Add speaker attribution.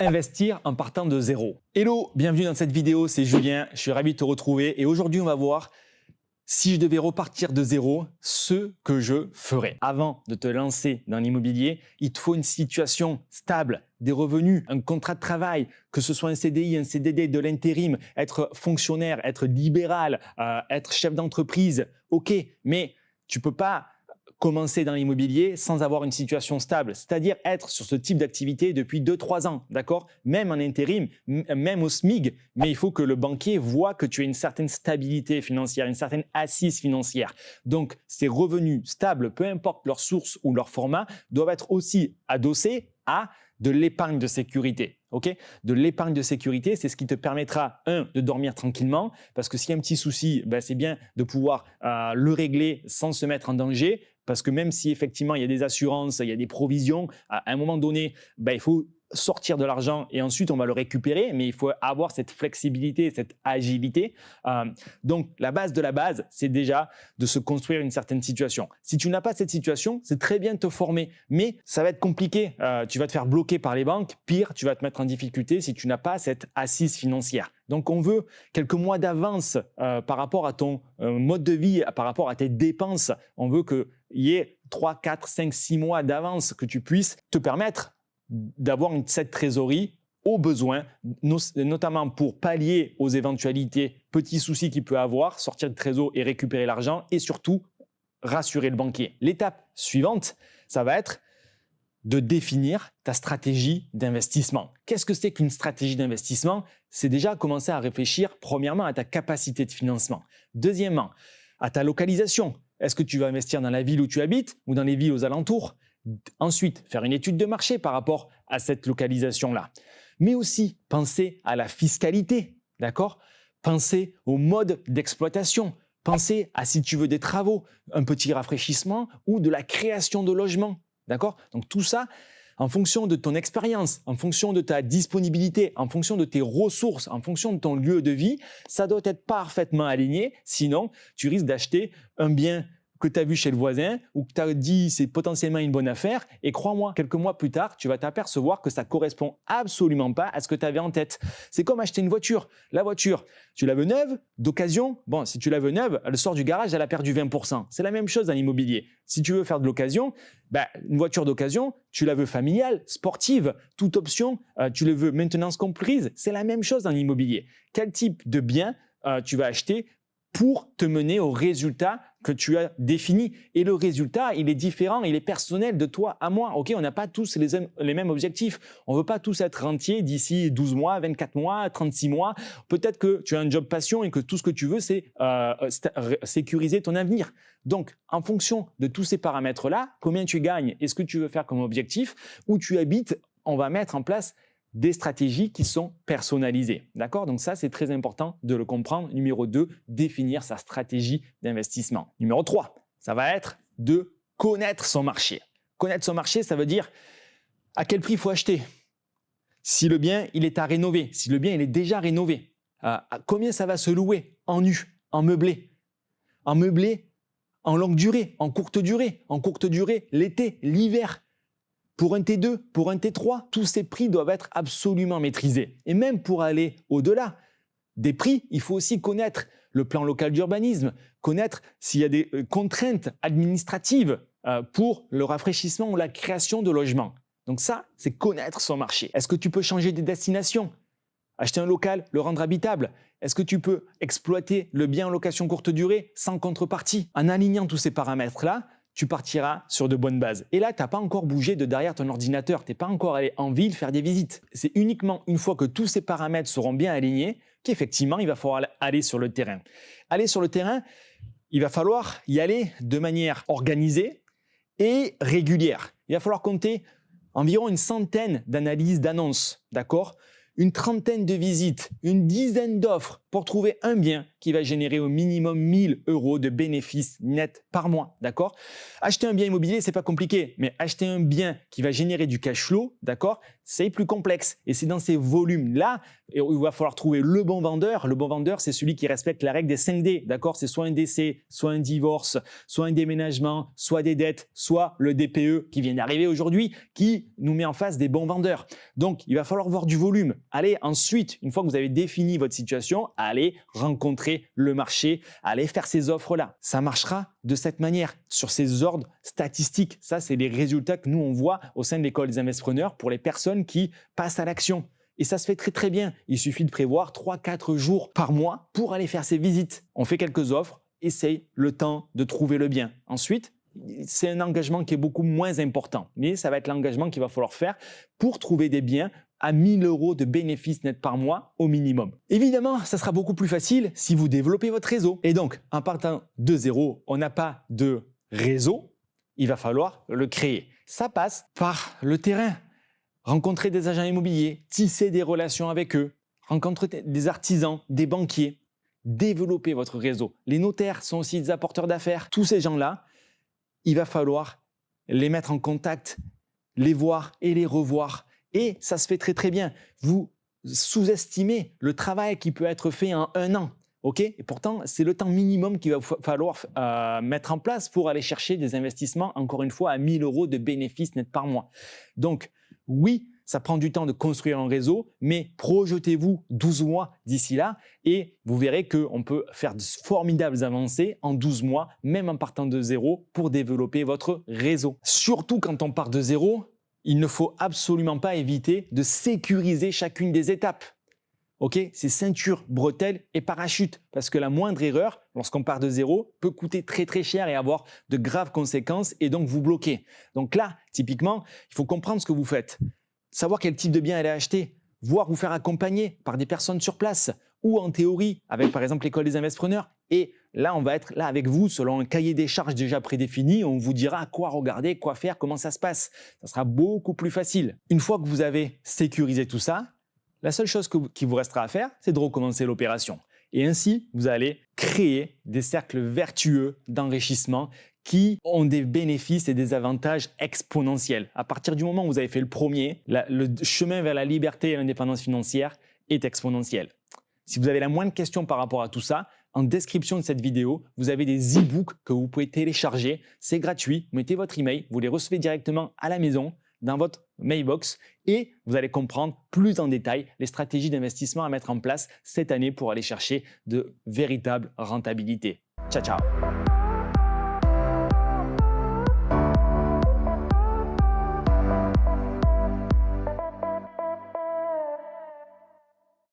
Speaker 1: Investir en partant de zéro. Hello, bienvenue dans cette vidéo, c'est Julien, je suis ravi de te retrouver et aujourd'hui on va voir si je devais repartir de zéro, ce que je ferais. Avant de te lancer dans l'immobilier, il te faut une situation stable, des revenus, un contrat de travail, que ce soit un CDI, un CDD, de l'intérim, être fonctionnaire, être libéral, être chef d'entreprise, ok, mais tu peux pas commencer dans l'immobilier sans avoir une situation stable, c'est-à-dire être sur ce type d'activité depuis 2-3 ans, d'accord? Même en intérim, même au SMIG, mais il faut que le banquier voit que tu as une certaine stabilité financière, une certaine assise financière. Donc, ces revenus stables, peu importe leur source ou leur format, doivent être aussi adossés à de l'épargne de sécurité. Okay, de l'épargne de sécurité, c'est ce qui te permettra, de dormir tranquillement, parce que s'il y a un petit souci, c'est bien de pouvoir le régler sans se mettre en danger, parce que même si effectivement il y a des assurances, il y a des provisions, à un moment donné, il faut sortir de l'argent et ensuite on va le récupérer, mais il faut avoir cette flexibilité, cette agilité. Donc la base de la base, c'est déjà de se construire une certaine situation. Si tu n'as pas cette situation, c'est très bien de te former, mais ça va être compliqué. Tu vas te faire bloquer par les banques. Pire, tu vas te mettre en difficulté si tu n'as pas cette assise financière. Donc on veut quelques mois d'avance par rapport à ton mode de vie, par rapport à tes dépenses. On veut qu'il y ait 3, 4, 5, 6 mois d'avance que tu puisses te permettre d'avoir cette trésorerie au besoin, notamment pour pallier aux éventualités, petits soucis qu'il peut avoir, sortir de trésor et récupérer l'argent et surtout rassurer le banquier. L'étape suivante, ça va être de définir ta stratégie d'investissement. Qu'est-ce que c'est qu'une stratégie d'investissement? C'est déjà commencer à réfléchir premièrement à ta capacité de financement. Deuxièmement, à ta localisation. Est-ce que tu vas investir dans la ville où tu habites ou dans les villes aux alentours? Ensuite, faire une étude de marché par rapport à cette localisation-là. Mais aussi, penser à la fiscalité, d'accord? Penser au mode d'exploitation. Penser à si tu veux des travaux, un petit rafraîchissement ou de la création de logements, d'accord? Donc tout ça, en fonction de ton expérience, en fonction de ta disponibilité, en fonction de tes ressources, en fonction de ton lieu de vie, ça doit être parfaitement aligné. Sinon, tu risques d'acheter un bien que tu as vu chez le voisin ou que tu as dit c'est potentiellement une bonne affaire et crois-moi, quelques mois plus tard, tu vas t'apercevoir que ça correspond absolument pas à ce que tu avais en tête. C'est comme acheter une voiture. La voiture, tu la veux neuve, d'occasion. Bon, si tu la veux neuve, elle sort du garage, elle a perdu 20%. C'est la même chose dans l'immobilier. Si tu veux faire de l'occasion, une voiture d'occasion, tu la veux familiale, sportive, toute option, tu le veux maintenance comprise, c'est la même chose dans l'immobilier. Quel type de bien tu vas acheter pour te mener au résultat que tu as défini. Et le résultat, il est différent, il est personnel de toi à moi. Ok, on n'a pas tous les mêmes objectifs. On veut pas tous être rentiers d'ici 12 mois, 24 mois, 36 mois. Peut-être que tu as un job passion et que tout ce que tu veux, c'est sécuriser ton avenir. Donc, en fonction de tous ces paramètres-là, combien tu gagnes et ce que tu veux faire comme objectif, où tu habites, on va mettre en place des stratégies qui sont personnalisées. D'accord? Donc ça, c'est très important de le comprendre. Numéro 2, définir sa stratégie d'investissement. Numéro 3, ça va être de connaître son marché. Connaître son marché, ça veut dire à quel prix il faut acheter. Si le bien, il est à rénover. Si le bien, il est déjà rénové. À combien ça va se louer en nu, en meublé, en longue durée, en courte durée, l'été, l'hiver. Pour un T2, pour un T3, tous ces prix doivent être absolument maîtrisés. Et même pour aller au-delà des prix, il faut aussi connaître le plan local d'urbanisme, connaître s'il y a des contraintes administratives pour le rafraîchissement ou la création de logements. Donc ça, c'est connaître son marché. Est-ce que tu peux changer de destination? Acheter un local, le rendre habitable? Est-ce que tu peux exploiter le bien en location courte durée sans contrepartie? En alignant tous ces paramètres-là, tu partiras sur de bonnes bases. Et là, tu n'as pas encore bougé de derrière ton ordinateur, tu n'es pas encore allé en ville faire des visites. C'est uniquement une fois que tous ces paramètres seront bien alignés qu'effectivement, il va falloir aller sur le terrain. Aller sur le terrain, il va falloir y aller de manière organisée et régulière. Il va falloir compter environ une centaine d'analyses d'annonces, d'accord ? Une trentaine de visites, une dizaine d'offres pour trouver un bien qui va générer au minimum 1000 € de bénéfices nets par mois, d'accord? Acheter un bien immobilier, c'est pas compliqué, mais acheter un bien qui va générer du cash flow, d'accord? C'est plus complexe et c'est dans ces volumes-là où il va falloir trouver le bon vendeur. Le bon vendeur, c'est celui qui respecte la règle des 5D, d'accord? C'est soit un décès, soit un divorce, soit un déménagement, soit des dettes, soit le DPE qui vient d'arriver aujourd'hui, qui nous met en face des bons vendeurs. Donc, il va falloir voir du volume. Allez, ensuite, une fois que vous avez défini votre situation, allez rencontrer le marché, allez faire ces offres-là. Ça marchera de cette manière, sur ces ordres statistiques. Ça, c'est les résultats que nous, on voit au sein de l'école des investisseurs pour les personnes qui passent à l'action. Et ça se fait très très bien. Il suffit de prévoir 3-4 jours par mois pour aller faire ces visites. On fait quelques offres, essaye le temps de trouver le bien. Ensuite, c'est un engagement qui est beaucoup moins important, mais ça va être l'engagement qu'il va falloir faire pour trouver des biens à 1000 € de bénéfices nets par mois au minimum. Évidemment, ça sera beaucoup plus facile si vous développez votre réseau. Et donc, en partant de zéro, on n'a pas de réseau, il va falloir le créer. Ça passe par le terrain. Rencontrer des agents immobiliers, tisser des relations avec eux, rencontrer des artisans, des banquiers, développer votre réseau. Les notaires sont aussi des apporteurs d'affaires. Tous ces gens-là, il va falloir les mettre en contact, les voir et les revoir. Et ça se fait très très bien. Vous sous-estimez le travail qui peut être fait en 1 an. Okay, et pourtant, c'est le temps minimum qu'il va falloir mettre en place pour aller chercher des investissements, encore une fois, à 1000 € de bénéfices nets par mois. Donc, oui, ça prend du temps de construire un réseau, mais projetez-vous 12 mois d'ici là et vous verrez qu'on peut faire de formidables avancées en 12 mois, même en partant de zéro, pour développer votre réseau. Surtout quand on part de zéro, il ne faut absolument pas éviter de sécuriser chacune des étapes. Okay, c'est ceinture, bretelles et parachute, parce que la moindre erreur, lorsqu'on part de zéro, peut coûter très très cher et avoir de graves conséquences et donc vous bloquer. Donc là, typiquement, il faut comprendre ce que vous faites, savoir quel type de bien aller acheter, voire vous faire accompagner par des personnes sur place ou en théorie avec par exemple l'école des investisseurs. Et là, on va être là avec vous selon un cahier des charges déjà prédéfini. On vous dira quoi regarder, quoi faire, comment ça se passe. Ça sera beaucoup plus facile. Une fois que vous avez sécurisé tout ça, la seule chose qui vous restera à faire, c'est de recommencer l'opération. Et ainsi, vous allez créer des cercles vertueux d'enrichissement qui ont des bénéfices et des avantages exponentiels. À partir du moment où vous avez fait le premier, le chemin vers la liberté et l'indépendance financière est exponentiel. Si vous avez la moindre question par rapport à tout ça, en description de cette vidéo, vous avez des e-books que vous pouvez télécharger. C'est gratuit. Vous mettez votre email, vous les recevez directement à la maison, dans votre mailbox et vous allez comprendre plus en détail les stratégies d'investissement à mettre en place cette année pour aller chercher de véritables rentabilités. Ciao, ciao!